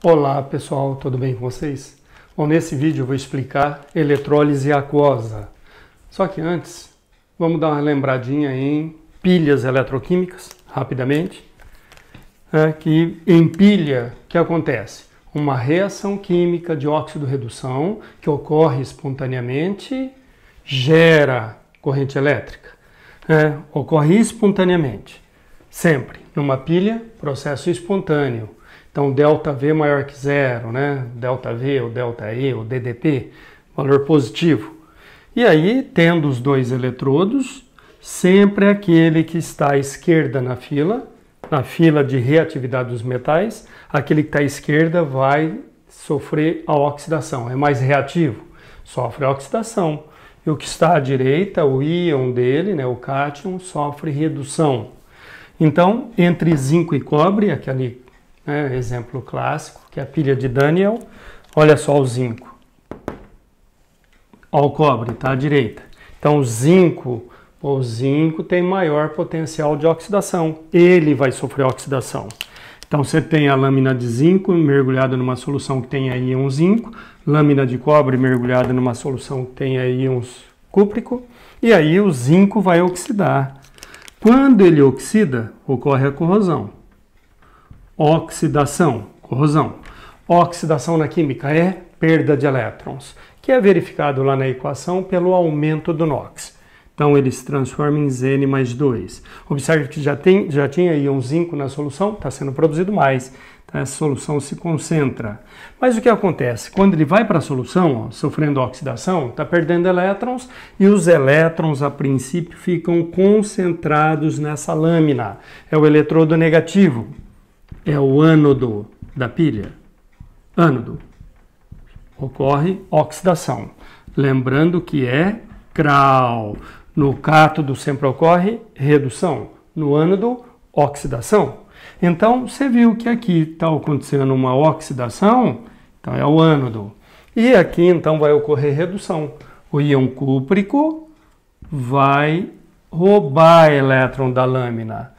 Olá pessoal, tudo bem com vocês? Bom, nesse vídeo eu vou explicar eletrólise aquosa. Só que antes, vamos dar uma lembradinha em pilhas eletroquímicas, rapidamente. Que em pilha, o que acontece? Uma reação química de óxido-redução que ocorre espontaneamente, gera corrente elétrica. Ocorre espontaneamente, sempre. Numa pilha, processo espontâneo. Então, ΔV maior que zero, né? ΔV ou ΔE ou DDP, valor positivo. E aí, tendo os dois eletrodos, sempre aquele que está à esquerda na fila de reatividade dos metais, aquele que está à esquerda vai sofrer a oxidação, é mais reativo, sofre a oxidação. E o que está à direita, o íon dele, né, o cátion, sofre redução. Então, entre zinco e cobre, aquele exemplo clássico, que é a pilha de Daniel, olha só o zinco. Olha o cobre, está à direita. Então, o zinco tem maior potencial de oxidação. Ele vai sofrer oxidação. Então, você tem a lâmina de zinco mergulhada numa solução que tem aí íon zinco, lâmina de cobre mergulhada numa solução que tem aí íons cúprico, e aí o zinco vai oxidar. Quando ele oxida, ocorre a corrosão. Oxidação, corrosão. Oxidação na química é perda de elétrons, que é verificado lá na equação pelo aumento do NOx. Então ele se transforma em Zn mais 2. Observe que já tinha íon zinco na solução, está sendo produzido mais. Então essa solução se concentra. Mas o que acontece? Quando ele vai para a solução, sofrendo oxidação, está perdendo elétrons e os elétrons a princípio ficam concentrados nessa lâmina. É o eletrodo negativo. É o ânodo da pilha. Ânodo. Ocorre oxidação. Lembrando que é CRAL. No cátodo sempre ocorre redução. No ânodo, oxidação. Então, você viu que aqui está acontecendo uma oxidação, então é o ânodo. E aqui, então, vai ocorrer redução. O íon cúprico vai roubar elétron da lâmina.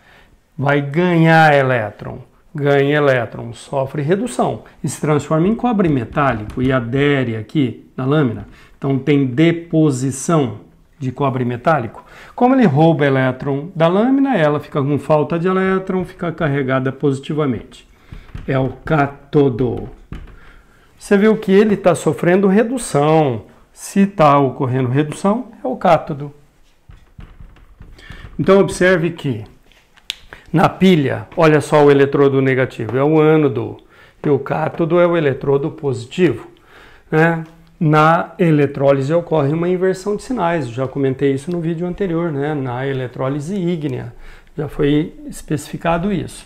Vai ganhar elétron. Ganha elétron, sofre redução e se transforma em cobre metálico e adere aqui na lâmina. Então tem deposição de cobre metálico. Como ele rouba elétron da lâmina, ela fica com falta de elétron, fica carregada positivamente. É o cátodo. Você viu que ele está sofrendo redução. Se está ocorrendo redução, é o cátodo. Então observe que na pilha, olha só o eletrodo negativo, é o ânodo, e o cátodo é o eletrodo positivo. Na eletrólise ocorre uma inversão de sinais, já comentei isso no vídeo anterior, na eletrólise ígnea, já foi especificado isso.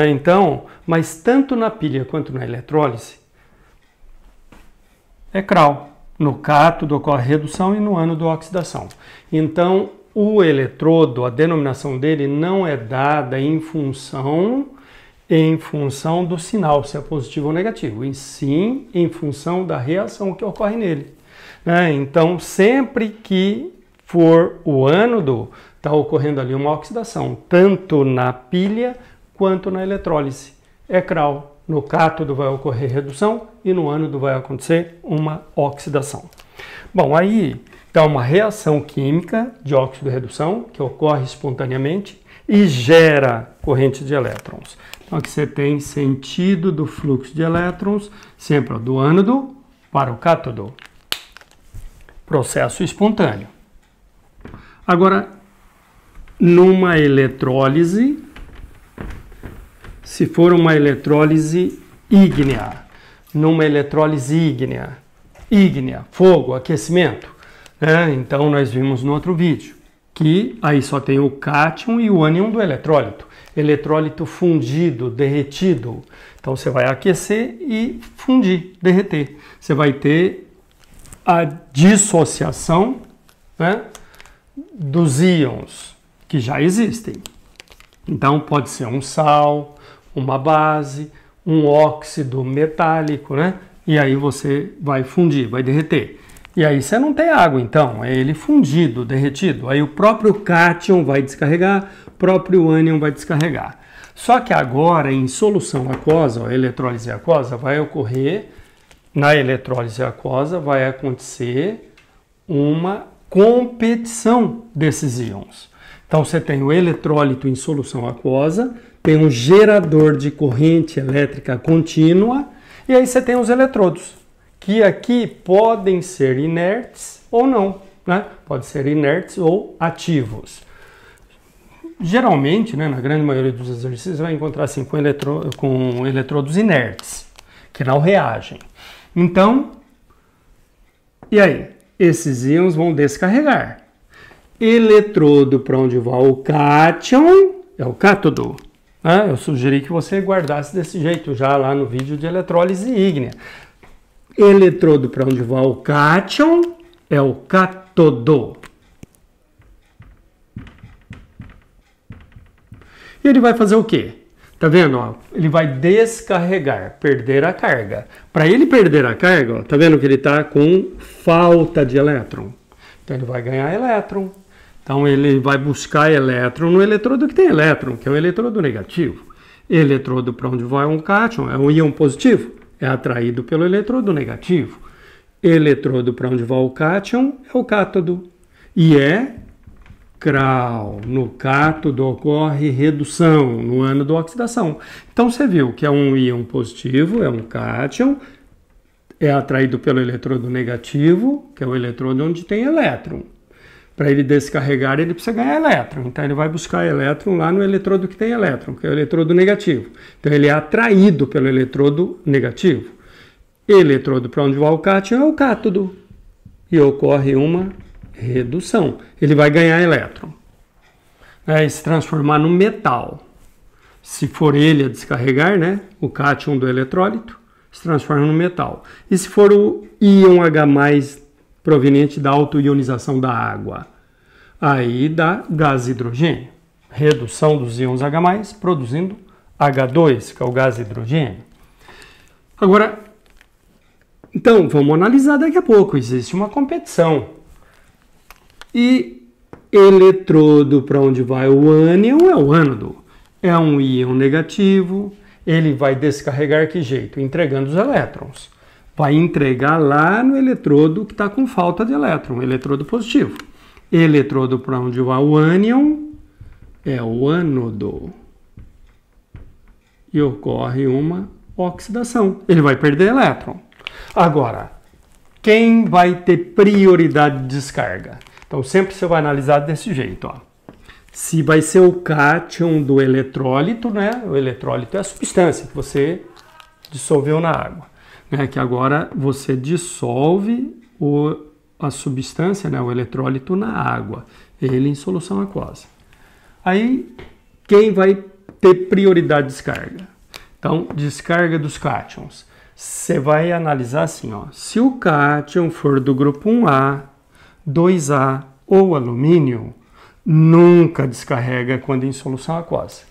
Então, mas tanto na pilha quanto na eletrólise, é CRAL. No cátodo ocorre redução e no ânodo oxidação. Então, o eletrodo, a denominação dele não é dada em função do sinal, se é positivo ou negativo, e sim em função da reação que ocorre nele. Então, sempre que for o ânodo, está ocorrendo ali uma oxidação, tanto na pilha quanto na eletrólise. É CRAL. No cátodo vai ocorrer redução e no ânodo vai acontecer uma oxidação. Bom, aí dá uma reação química de óxido-redução, que ocorre espontaneamente e gera corrente de elétrons. Então aqui você tem sentido do fluxo de elétrons, sempre do ânodo para o cátodo. Processo espontâneo. Agora, numa eletrólise, se for uma eletrólise ígnea, ígnea, fogo, aquecimento, então nós vimos no outro vídeo que aí só tem o cátion e o ânion do eletrólito. Eletrólito fundido, derretido. Então você vai aquecer e fundir, derreter. Você vai ter a dissociação dos íons que já existem. Então pode ser um sal, uma base, um óxido metálico, e aí você vai fundir, vai derreter. E aí você não tem água, então, é ele fundido, derretido. Aí o próprio cátion vai descarregar, o próprio ânion vai descarregar. Só que agora, em solução aquosa, a eletrólise aquosa, vai ocorrer, na eletrólise aquosa, vai acontecer uma competição desses íons. Então você tem o eletrólito em solução aquosa, tem um gerador de corrente elétrica contínua, e aí você tem os eletrodos, que aqui podem ser inertes ou não, né? Pode ser inertes ou ativos. Geralmente, né, na grande maioria dos exercícios, você vai encontrar assim com eletrodos inertes, que não reagem. Então, e aí? Esses íons vão descarregar. Eletrodo para onde vai o cátion é o cátodo. Eu sugeri que você guardasse desse jeito já lá no vídeo de eletrólise ígnea. Eletrodo para onde vai o cátion é o cátodo. E ele vai fazer o quê? Tá vendo? Ó? Ele vai descarregar, perder a carga. Para ele perder a carga, ó, tá vendo que ele está com falta de elétron? Então ele vai ganhar elétron. Então ele vai buscar elétron no eletrodo que tem elétron, que é o eletrodo negativo. Eletrodo para onde vai um cátion é um íon positivo, é atraído pelo eletrodo negativo. Eletrodo para onde vai o cátion é o cátodo. E é CRAL. No cátodo ocorre redução, no ânodo oxidação. Então você viu que é um íon positivo, é um cátion, é atraído pelo eletrodo negativo, que é o eletrodo onde tem elétron. Para ele descarregar, ele precisa ganhar elétron. Então ele vai buscar elétron lá no eletrodo que tem elétron, que é o eletrodo negativo. Então ele é atraído pelo eletrodo negativo. Eletrodo para onde vai o cátion é o cátodo. E ocorre uma redução. Ele vai ganhar elétron. E se transformar no metal. Se for ele a descarregar, né, o cátion do eletrólito, se transforma no metal. E se for o íon H+, proveniente da autoionização da água, aí dá gás hidrogênio. Redução dos íons H+, produzindo H2, que é o gás hidrogênio. Agora, então, vamos analisar daqui a pouco. Existe uma competição. E eletrodo para onde vai o ânion é o ânodo. É um íon negativo. Ele vai descarregar que jeito? Entregando os elétrons. Vai entregar lá no eletrodo que está com falta de elétron, eletrodo positivo. Eletrodo para onde vai o ânion é o ânodo. E ocorre uma oxidação. Ele vai perder elétron. Agora, quem vai ter prioridade de descarga? Então sempre você vai analisar desse jeito, ó. Se vai ser o cátion do eletrólito, né? O eletrólito é a substância que você dissolveu na água. Que agora você dissolve a substância, né, o eletrólito na água, ele em solução aquosa. Aí, quem vai ter prioridade de descarga? Então, descarga dos cátions. Você vai analisar assim, ó, se o cátion for do grupo 1A, 2A ou alumínio, nunca descarrega quando em solução aquosa.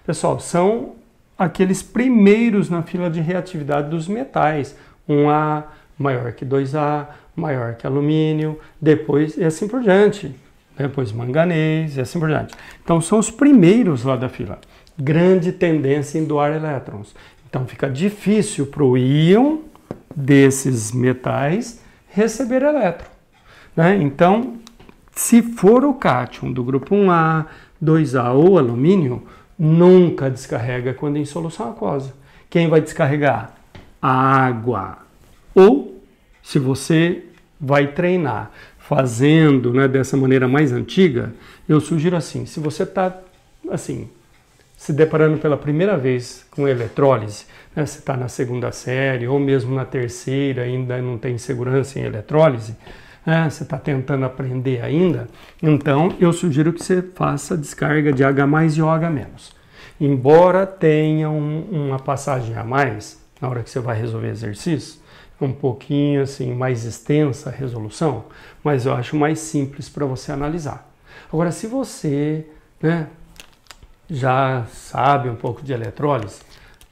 Pessoal, são aqueles primeiros na fila de reatividade dos metais. 1A maior que 2A, maior que alumínio, depois e assim por diante. Depois manganês e assim por diante. Então são os primeiros lá da fila. Grande tendência em doar elétrons. Então fica difícil para o íon desses metais receber elétron. Então, se for o cátion do grupo 1A, 2A ou alumínio, nunca descarrega quando em solução aquosa. Quem vai descarregar? A água. Ou, se você vai treinar fazendo, né, dessa maneira mais antiga, eu sugiro assim, se você está assim, se deparando pela primeira vez com eletrólise, né, você está na segunda série ou mesmo na terceira, ainda não tem segurança em eletrólise, você está tentando aprender ainda, então eu sugiro que você faça descarga de H+ e OH-. Embora tenha uma passagem a mais, na hora que você vai resolver exercício, um pouquinho assim mais extensa a resolução, mas eu acho mais simples para você analisar. Agora, se você, né, já sabe um pouco de eletrólise,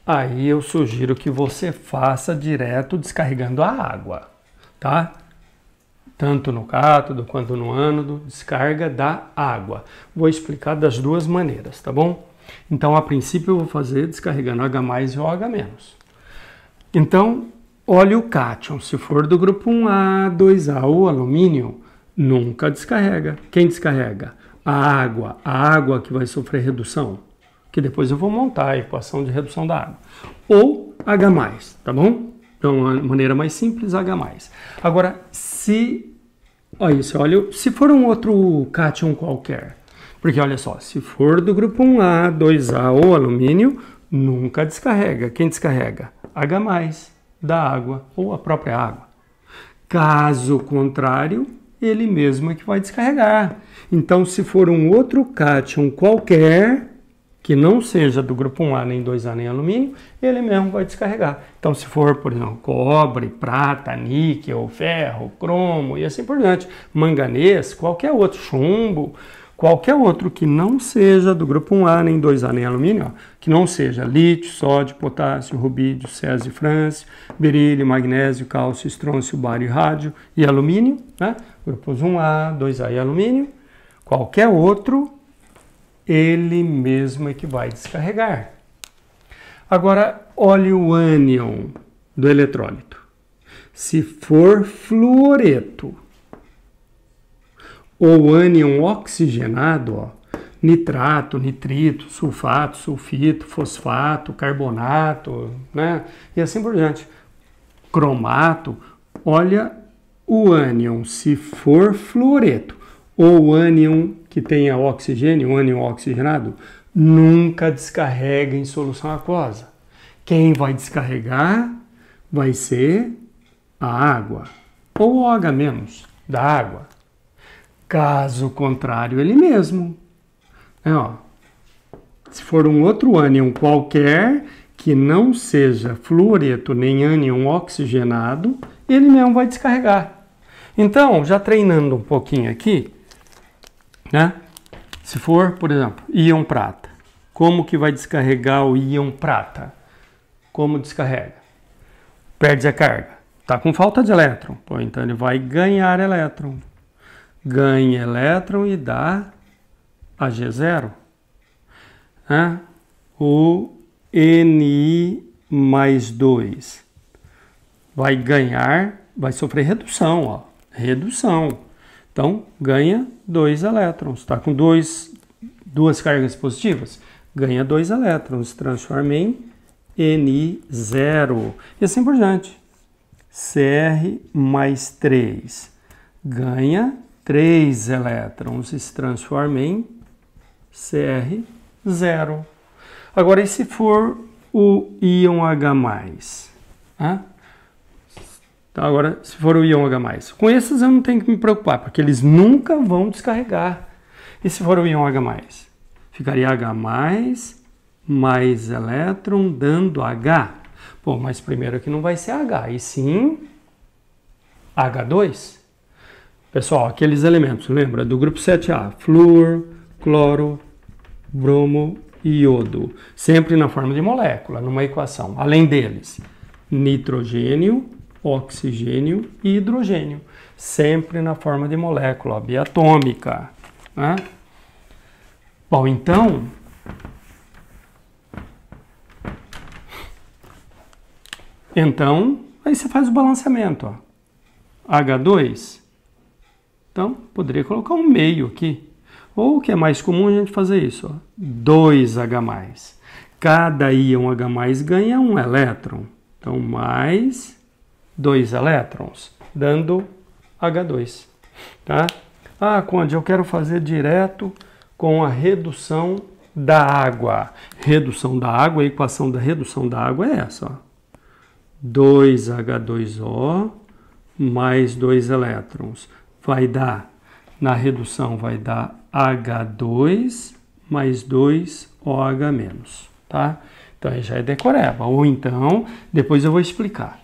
aí eu sugiro que você faça direto descarregando a água, tá? tanto no cátodo quanto no ânodo, descarga da água. Vou explicar das duas maneiras, tá bom? Então, a princípio, eu vou fazer descarregando H+ e OH-. Então, olha o cátion. Se for do grupo 1A, 2A ou alumínio, nunca descarrega. Quem descarrega? A água que vai sofrer redução, que depois eu vou montar a equação de redução da água. Ou H+, tá bom? Então, uma maneira mais simples, H+. Agora, se for um outro cátion qualquer, porque olha só, se for do grupo 1A, 2A ou alumínio, nunca descarrega. Quem descarrega? H+ da água ou a própria água. Caso contrário, ele mesmo é que vai descarregar. Então, se for um outro cátion qualquer, que não seja do grupo 1A, nem 2A, nem alumínio, ele mesmo vai descarregar. Então, se for, por exemplo, cobre, prata, níquel, ferro, cromo e assim por diante, manganês, qualquer outro, chumbo, qualquer outro que não seja do grupo 1A, nem 2A, nem alumínio, ó, que não seja lítio, sódio, potássio, rubídio, césio e frâncio, berílio, magnésio, cálcio, estrôncio, bário, rádio e alumínio, né? Grupos 1A, 2A e alumínio, qualquer outro, ele mesmo é que vai descarregar. Agora, olhe o ânion do eletrólito. Se for fluoreto ou ânion oxigenado, ó, nitrato, nitrito, sulfato, sulfito, fosfato, carbonato, né? E assim por diante. Cromato, olha o ânion, se for fluoreto ou ânion que tenha oxigênio, ânion oxigenado, nunca descarrega em solução aquosa. Quem vai descarregar vai ser a água, ou OH- da água. Caso contrário, ele mesmo. Se for um outro ânion qualquer, que não seja fluoreto nem ânion oxigenado, ele mesmo vai descarregar. Então, já treinando um pouquinho aqui, né? Se for, por exemplo, íon prata, como que vai descarregar o íon prata? Como descarrega? Perde a carga. Está com falta de elétron. Pô, então ele vai ganhar elétron. Ganha elétron e dá Ag0. Né? O Ni+2 vai ganhar, vai sofrer redução, ó. Redução. Então, ganha 2 elétrons. Está com duas cargas positivas? Ganha 2 elétrons. Transforma em Ni0. E assim por diante. Cr+3 ganha 3 elétrons. Se transforma em Cr0. Agora, e se for o íon H+? Então, agora, se for o íon H+, com esses eu não tenho que me preocupar, porque eles nunca vão descarregar. E se for o íon H+? Ficaria H+, mais elétron, dando H. Pô, mas primeiro aqui não vai ser H, e sim H2. Pessoal, aqueles elementos, lembra? Do grupo 7A, flúor, cloro, bromo e iodo. Sempre na forma de molécula, numa equação. Além deles, nitrogênio, oxigênio e hidrogênio, sempre na forma de molécula biatômica, né? Bom, então, aí você faz o balanceamento, ó. H2, então poderia colocar um meio aqui, ou o que é mais comum a gente fazer isso, ó, 2H+. Cada íon H+ ganha um elétron, então mais 2 elétrons, dando H2, tá? Ah, Conde, eu quero fazer direto com a redução da água. Redução da água, a equação da redução da água é essa, ó. 2H2O mais 2 elétrons. Vai dar, na redução, vai dar H2 mais 2OH-, tá? Então, aí já é decoreba. Ou então, depois eu vou explicar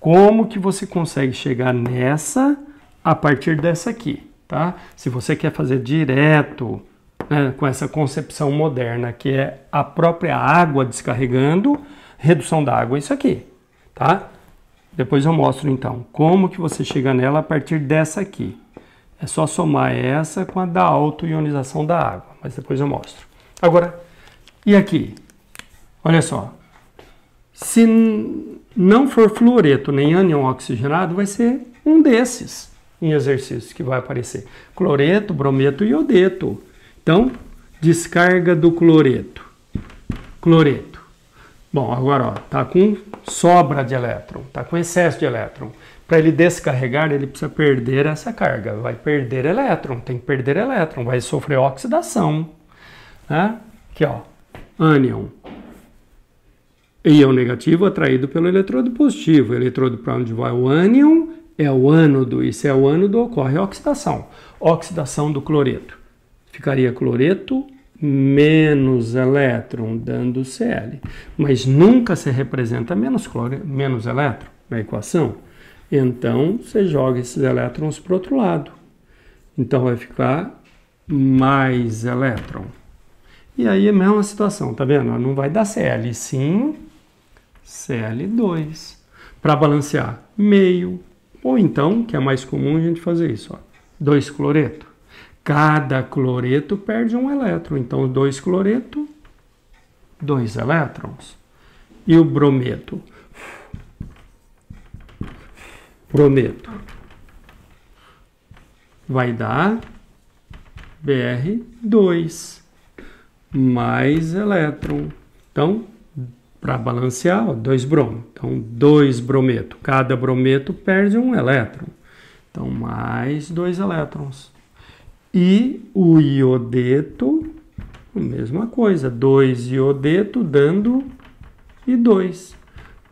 como que você consegue chegar nessa a partir dessa aqui, tá? Se você quer fazer direto, né, com essa concepção moderna, que é a própria água descarregando, redução da água é isso aqui, tá? Depois eu mostro então como que você chega nela a partir dessa aqui. É só somar essa com a da auto-ionização da água, mas depois eu mostro. Agora, e aqui? Olha só. Se não for fluoreto nem ânion oxigenado, vai ser um desses em exercícios que vai aparecer. Cloreto, brometo e iodeto. Então, descarga do cloreto. Cloreto. Bom, agora ó, tá com sobra de elétron, tá com excesso de elétron. Para ele descarregar, ele precisa perder essa carga. Vai perder elétron, tem que perder elétron, vai sofrer oxidação. Né? Aqui ó, ânion. Íon negativo atraído pelo eletrodo positivo. O eletrodo para onde vai o ânion é o ânodo. E se é o ânodo, ocorre a oxidação. Oxidação do cloreto. Ficaria cloreto menos elétron, dando Cl. Mas nunca se representa menos elétron na equação. Então, você joga esses elétrons para o outro lado. Então, vai ficar mais elétron. E aí é a mesma situação, tá vendo? Não vai dar Cl, sim Cl2. Para balancear, meio. Ou então, que é mais comum a gente fazer isso, ó, 2 cloreto. Cada cloreto perde um elétron. Então, 2 cloreto, 2 elétrons. E o brometo? Brometo vai dar Br2 mais elétron. Então, para balancear, 2 bromo. Então, 2 brometo. Cada brometo perde um elétron. Então, mais 2 elétrons. E o iodeto, a mesma coisa. 2 iodeto dando I2.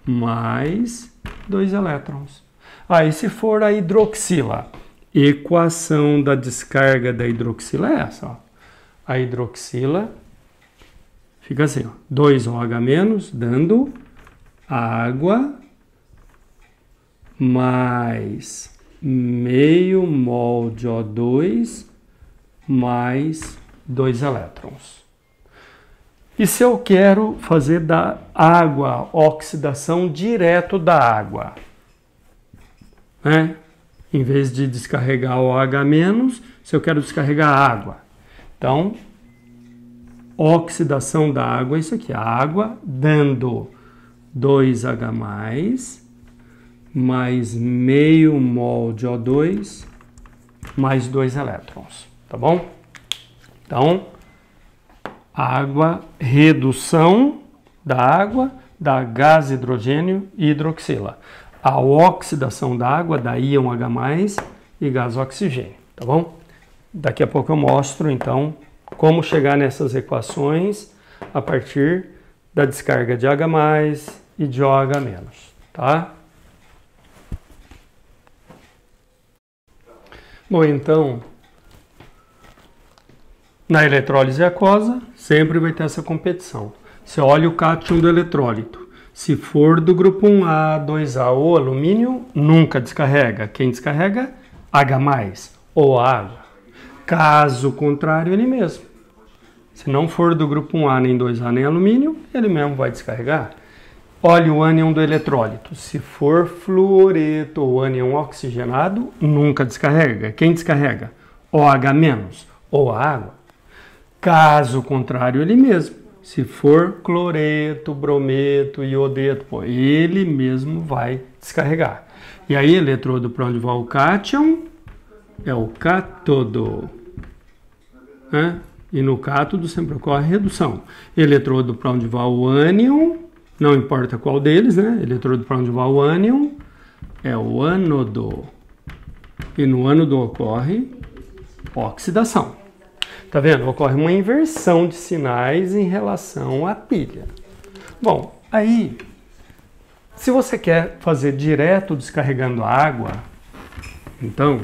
Mais 2 elétrons. Aí, se for a hidroxila, equação da descarga da hidroxila é essa. Ó. A hidroxila fica assim, ó, 2OH- dando água mais meio mol de O2 mais 2 elétrons. E se eu quero fazer da água oxidação direto da água? Né? Em vez de descarregar o OH-, se eu quero descarregar a água. Então, oxidação da água é isso aqui. A água dando 2H+, mais meio mol de O2, mais 2 elétrons. Tá bom? Então, água, redução da água, dá gás hidrogênio e hidroxila. A oxidação da água dá íon H+, e gás oxigênio, tá bom? Daqui a pouco eu mostro, então, como chegar nessas equações a partir da descarga de H+, e de OH-, tá? Bom, então, na eletrólise aquosa, sempre vai ter essa competição. Você olha o cátion do eletrólito. Se for do grupo 1A, 2A ou alumínio, nunca descarrega. Quem descarrega? H+, ou água. Caso contrário, ele mesmo. Se não for do grupo 1A, nem 2A, nem alumínio, ele mesmo vai descarregar. Olha o ânion do eletrólito. Se for fluoreto ou ânion oxigenado, nunca descarrega. Quem descarrega? OH- ou a água. Caso contrário, ele mesmo. Se for cloreto, brometo, iodeto, pô, ele mesmo vai descarregar. E aí, eletrodo para onde vai o cátion é o cátodo. Né? E no cátodo sempre ocorre redução. Eletrodo para onde vai o ânion, não importa qual deles, né? Eletrodo para onde vai o ânion é o ânodo. E no ânodo ocorre oxidação. Tá vendo? Ocorre uma inversão de sinais em relação à pilha. Bom, aí, se você quer fazer direto descarregando a água, então,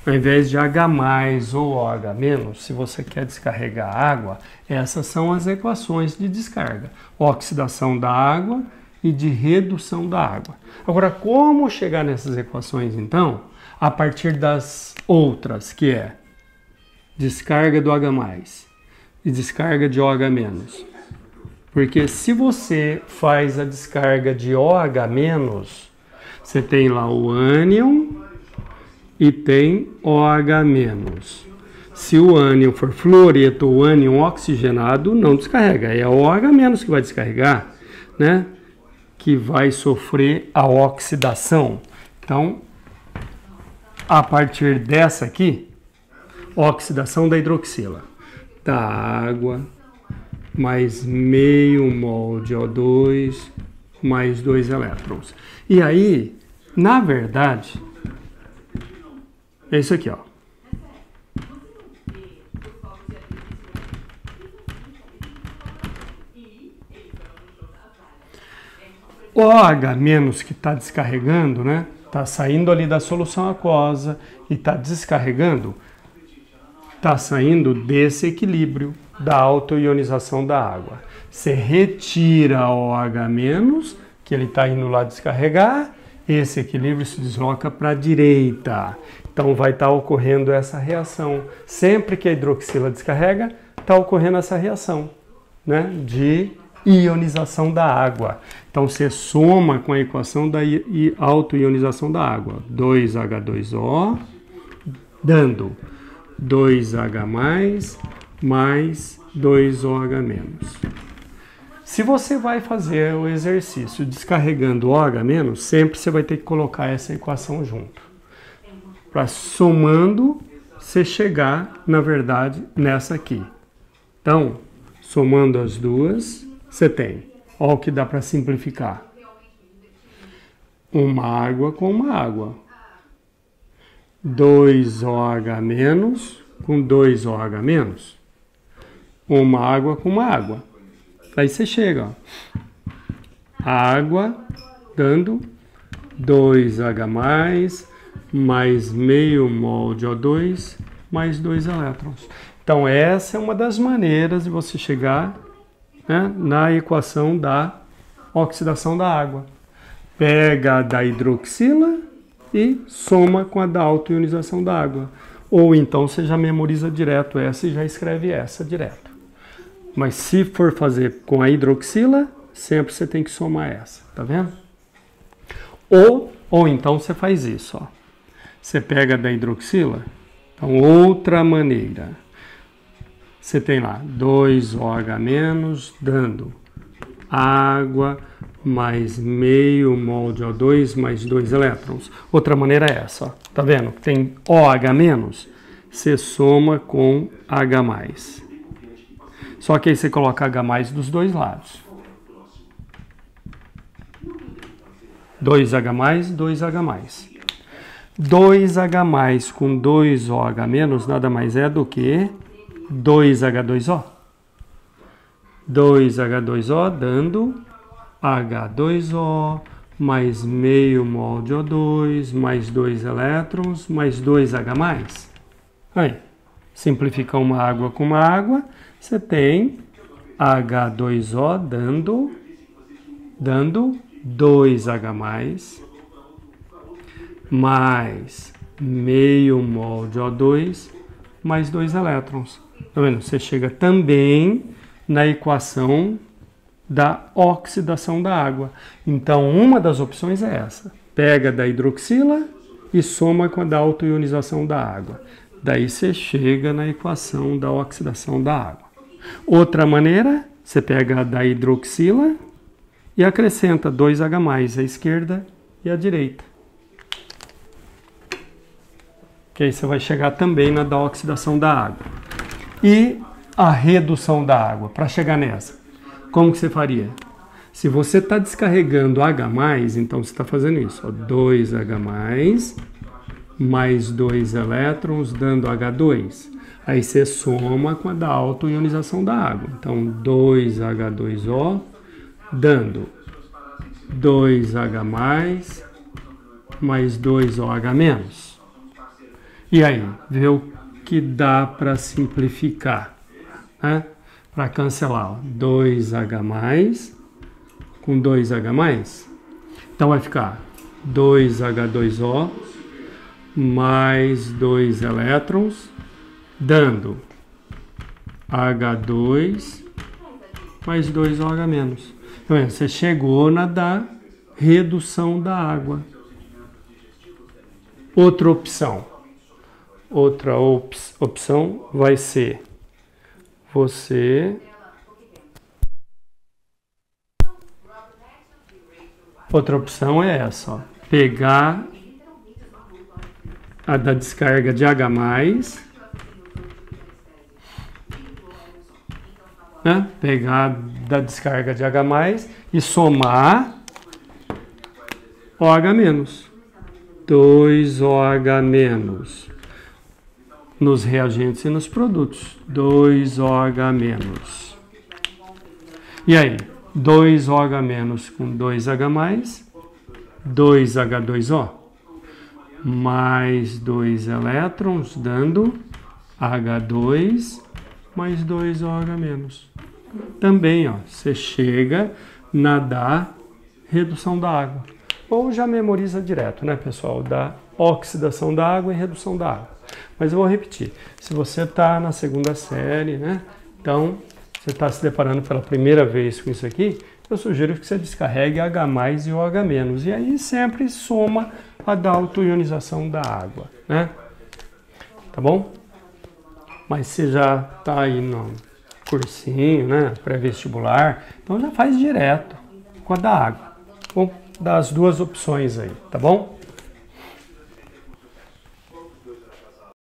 ao invés de H+ ou OH-, se você quer descarregar a água, essas são as equações de descarga. Oxidação da água e de redução da água. Agora, como chegar nessas equações, então? A partir das outras, que é descarga do H+ e descarga de OH-. Porque se você faz a descarga de OH-, Você tem lá o ânion e tem OH-. Se o ânion for fluoreto ou ânion oxigenado, não descarrega. É o OH- que vai descarregar, né? Que vai sofrer a oxidação. Então, a partir dessa aqui, oxidação da hidroxila, da água, mais meio mol de O2, mais 2 elétrons. E aí, na verdade, é isso aqui, ó. O OH- que está descarregando, né? Está saindo ali da solução aquosa e está descarregando, está saindo desse equilíbrio da autoionização da água. Você retira o OH-, que ele está indo lá descarregar, esse equilíbrio se desloca para a direita. Então vai estar ocorrendo essa reação. Sempre que a hidroxila descarrega, está ocorrendo essa reação, né? De ionização da água. Então você soma com a equação da autoionização da água. 2H2O dando 2H+, mais 2OH-. Se você vai fazer o exercício descarregando OH-, sempre você vai ter que colocar essa equação junto. Para somando, você chegar, na verdade, nessa aqui. Então, somando as duas, você tem, olha o que dá para simplificar. Uma água com uma água. 2OH- com 2OH-. Uma água com uma água. Aí você chega, ó. Água dando 2H+, mais meio mol de O2, mais 2 elétrons. Então essa é uma das maneiras de você chegar, né, na equação da oxidação da água. Pega a da hidroxila e soma com a da autoionização da água. Ou então você já memoriza direto essa e já escreve essa direto. Mas se for fazer com a hidroxila, sempre você tem que somar essa, tá vendo? Ou então você faz isso, ó. Você pega a da hidroxila, então outra maneira. Você tem lá 2OH- dando água mais meio mol de O2 mais 2 elétrons. Outra maneira é essa, ó. Tá vendo? Tem OH-, você soma com H+. Só que aí você coloca H+ dos dois lados. 2H+, 2H+. 2H+ com 2OH- nada mais é do que 2H2O. 2H2O dando H2O mais meio mol de O2 mais 2 elétrons mais 2H+. Aí, simplifica uma água com uma água, você tem H2O dando 2H+, mais meio mol de O2 mais 2 elétrons. Tá vendo? Você chega também na equação da oxidação da água. Então, uma das opções é essa. Pega da hidroxila e soma com a da autoionização da água. Daí você chega na equação da oxidação da água. Outra maneira, você pega a da hidroxila e acrescenta 2H+, à esquerda e à direita. Que aí você vai chegar também na da oxidação da água. E a redução da água, para chegar nessa, como que você faria? Se você está descarregando H+, então você está fazendo isso, ó, 2H+, mais 2 elétrons, dando H2. Aí você soma com a da autoionização da água. Então, 2H2O, dando 2H+, mais 2OH-. E aí, vê o que dá para simplificar, né? Para cancelar, ó, 2H+, com 2H+. Então vai ficar 2H2O, mais 2 elétrons, dando H2 mais 2OH-. Então, você chegou na da redução da água. Outra opção. Outra opção vai ser você... Outra opção é essa, ó. Pegar a da descarga de H+, né? Pegar da descarga de H+, e somar OH-. 2OH- nos reagentes e nos produtos. 2OH-. E aí? 2OH- com 2H+, 2H2O, mais 2 elétrons, dando H2 mais 2OH-. Também, ó, você chega na da redução da água. Ou já memoriza direto, né, pessoal? Da oxidação da água e redução da água. Mas eu vou repetir. Se você está na segunda série, né? Então, você está se deparando pela primeira vez com isso aqui, eu sugiro que você descarregue H+ e OH-. E aí sempre soma a da autoionização da água, né? Tá bom? Mas você já está aí no cursinho, né? Pré-vestibular, então já faz direto com a da água. Bom, das duas opções aí, tá bom?